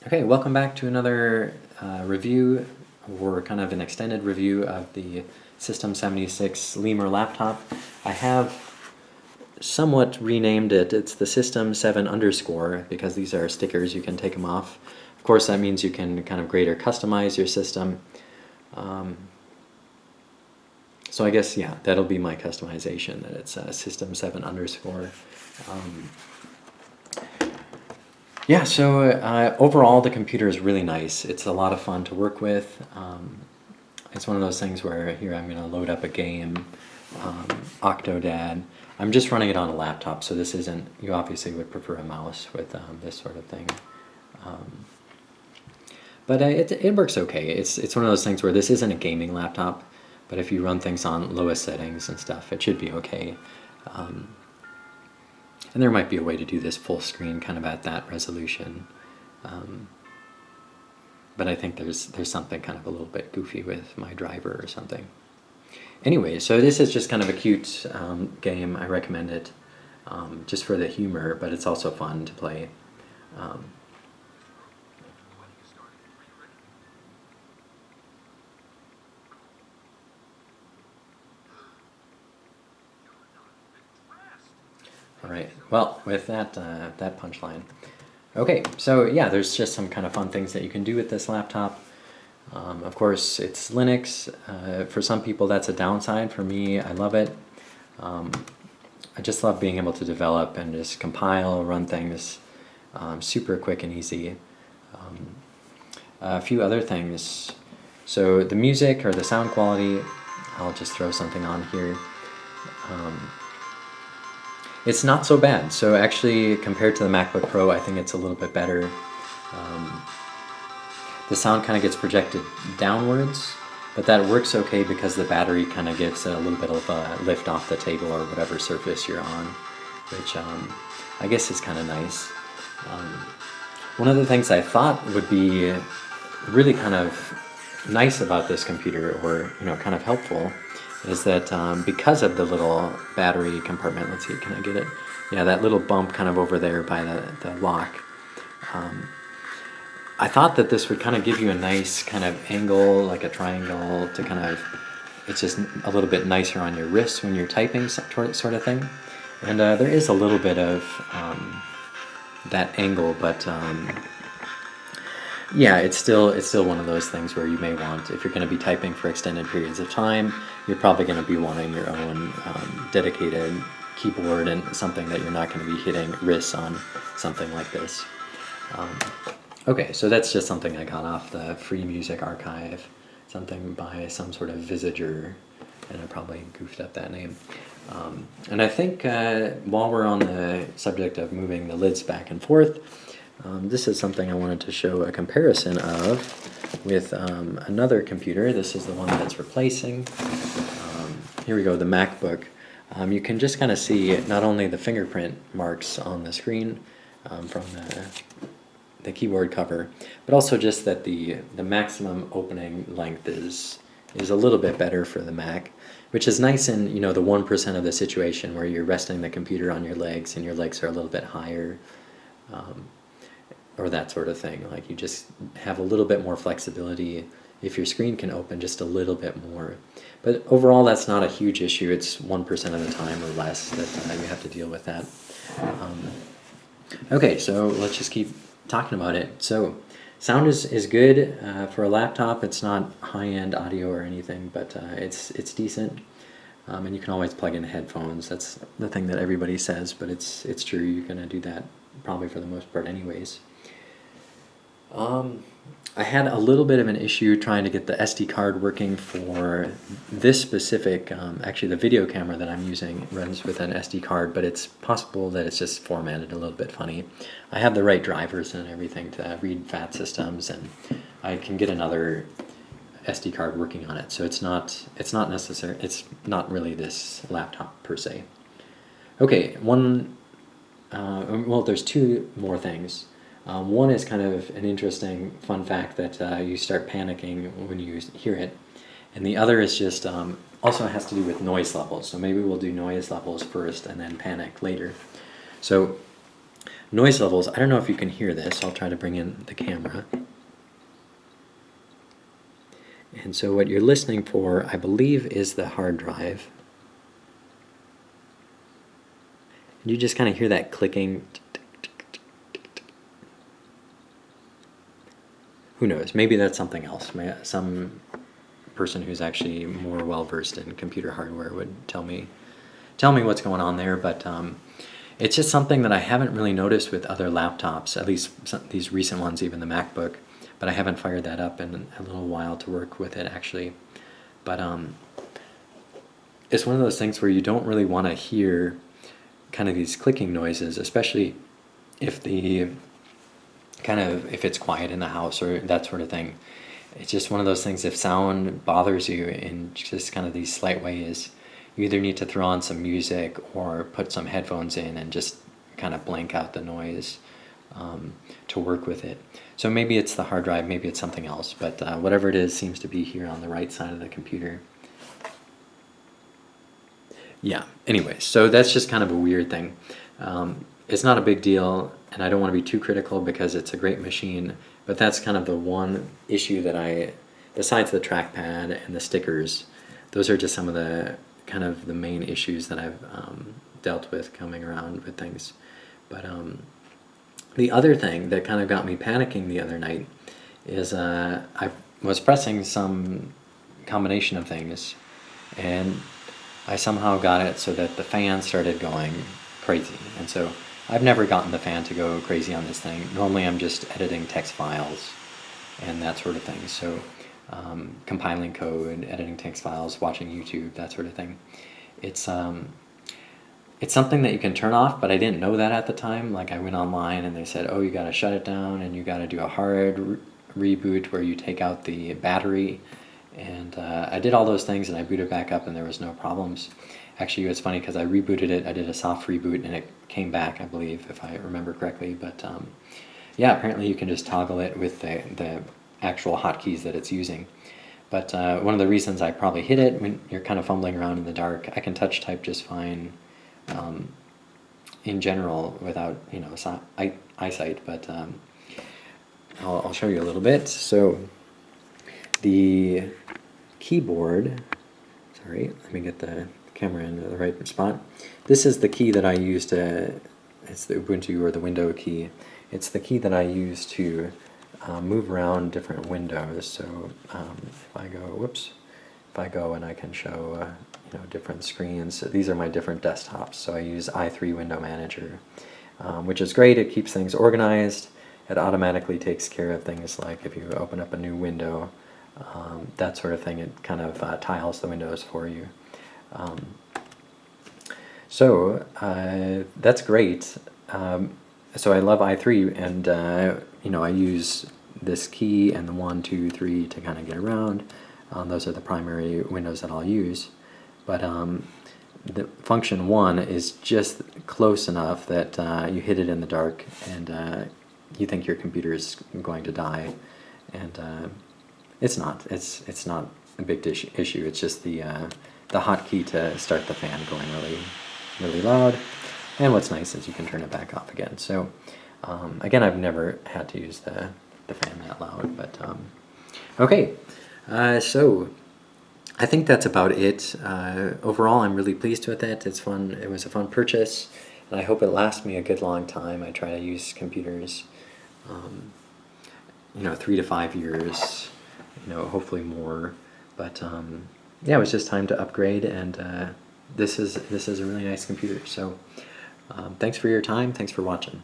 Okay, welcome back to another review, or kind of an extended review of the System 76 Lemur laptop. I have somewhat renamed it. It's the System 7 underscore because these are stickers. You can take them off. Of course, that means you can kind of grade or customize your system. So I guess, yeah, that'll be my customization, that it's System 7 underscore. Yeah, so overall the computer is really nice. It's a lot of fun to work with. It's one of those things where here I'm going to load up a game, Octodad. I'm just running it on a laptop, so this isn't, you obviously would prefer a mouse with this sort of thing. But it works okay. It's one of those things where this isn't a gaming laptop, but if you run things on lowest settings and stuff, it should be okay. And there might be a way to do this full screen kind of at that resolution. But I think there's something kind of a little bit goofy with my driver or something. Anyway, so this is just kind of a cute game. I recommend it just for the humor, but it's also fun to play. All right, well, with that punchline. Okay, so yeah, there's just some kind of fun things that you can do with this laptop. Of course, it's Linux. For some people, that's a downside. For me, I love it. I just love being able to develop and just compile, run things super quick and easy. A few other things. So the music or the sound quality, I'll just throw something on here. It's not so bad. So actually, compared to the MacBook Pro, I think it's a little bit better. The sound kind of gets projected downwards, but that works okay because the battery kind of gives a little bit of a lift off the table or whatever surface you're on, which I guess is kind of nice. One of the things I thought would be really kind of nice about this computer, or kind of helpful, is that because of the little battery compartment, let's see, can I get it? Yeah, that little bump kind of over there by the lock. I thought that this would kind of give you a nice kind of angle, like a triangle, to kind of, it's just a little bit nicer on your wrist when you're typing, sort of thing. And there is a little bit of that angle, but yeah, it's still one of those things where you may want, if you're going to be typing for extended periods of time, you're probably going to be wanting your own dedicated keyboard and something that you're not going to be hitting wrists on, something like this. Okay, so that's just something I got off the Free Music Archive, something by some sort of Visager, and I probably goofed up that name. And I think while we're on the subject of moving the lids back and forth, this is something I wanted to show a comparison of with another computer. This is the one that's replacing. Here we go, the MacBook. You can just kind of see not only the fingerprint marks on the screen from the keyboard cover, but also just that the maximum opening length is a little bit better for the Mac, which is nice in the 1% of the situation where you're resting the computer on your legs and your legs are a little bit higher. Or that sort of thing. Like, you just have a little bit more flexibility if your screen can open just a little bit more. But overall, that's not a huge issue. It's 1% of the time or less that you have to deal with that. Okay, so let's just keep talking about it. So sound is good for a laptop. It's not high-end audio or anything, but it's decent. And you can always plug in headphones. That's the thing that everybody says, but it's true. You're going to do that probably for the most part anyways. I had a little bit of an issue trying to get the SD card working for this specific, actually the video camera that I'm using runs with an SD card, but it's possible that it's just formatted a little bit funny. I have the right drivers and everything to read FAT systems, and I can get another SD card working on it, so it's not necessary. It's not really this laptop per se. Okay, well, there's two more things. One is kind of an interesting fun fact that you start panicking when you hear it. And the other is just also has to do with noise levels. So maybe we'll do noise levels first and then panic later. So noise levels. I don't know if you can hear this. I'll try to bring in the camera. And so what you're listening for, I believe, is the hard drive. And you just kind of hear that clicking. Who knows? Maybe that's something else. Some person who's actually more well-versed in computer hardware would tell me what's going on there, but it's just something that I haven't really noticed with other laptops, at least these recent ones, even the MacBook, but I haven't fired that up in a little while to work with it, actually. But it's one of those things where you don't really want to hear kind of these clicking noises, especially if if it's quiet in the house or that sort of thing. It's just one of those things, if sound bothers you in just kind of these slight ways, you either need to throw on some music or put some headphones in and just kind of blank out the noise to work with it. So maybe it's the hard drive, maybe it's something else, but whatever it is seems to be here on the right side of the computer. Yeah, anyway, so that's just kind of a weird thing. It's not a big deal, and I don't want to be too critical because it's a great machine, but that's kind of the one issue that besides the trackpad and the stickers, those are just some of the kind of the main issues that I've dealt with coming around with things. But the other thing that kind of got me panicking the other night is I was pressing some combination of things, and I somehow got it so that the fan started going crazy. And so I've never gotten the fan to go crazy on this thing. Normally I'm just editing text files and that sort of thing. So compiling code, editing text files, watching YouTube, that sort of thing. It's something that you can turn off, but I didn't know that at the time. Like, I went online and they said, oh, you got to shut it down and you got to do a hard reboot where you take out the battery. And I did all those things and I booted back up and there was no problems. Actually, it's funny because I rebooted it. I did a soft reboot and it came back, I believe, if I remember correctly. But yeah, apparently you can just toggle it with the actual hotkeys that it's using. But one of the reasons I probably hit it when you're kind of fumbling around in the dark, I can touch type just fine in general without eyesight. But I'll show you a little bit. So the keyboard, sorry, let me get the camera in the right spot. This is the key that I use it's the Ubuntu or the window key. It's the key that I use to move around different windows. So if I go and I can show different screens. These are my different desktops. So I use i3 Window Manager, which is great. It keeps things organized. It automatically takes care of things like if you open up a new window, that sort of thing. It kind of tiles the windows for you. So that's great. So I love i3, and I use this key and the 1, 2, 3 to kind of get around. Those are the primary windows that I'll use. But the function 1 is just close enough that you hit it in the dark and you think your computer is going to die, and it's not. It's not a big issue. It's just the hotkey to start the fan going really, really loud. And what's nice is you can turn it back off again. So again, I've never had to use the fan that loud. But okay, so I think that's about it. Overall, I'm really pleased with it. It's fun. It was a fun purchase, and I hope it lasts me a good long time. I try to use computers, 3 to 5 years, hopefully more. But yeah, it was just time to upgrade, and this is a really nice computer. So thanks for your time. Thanks for watching.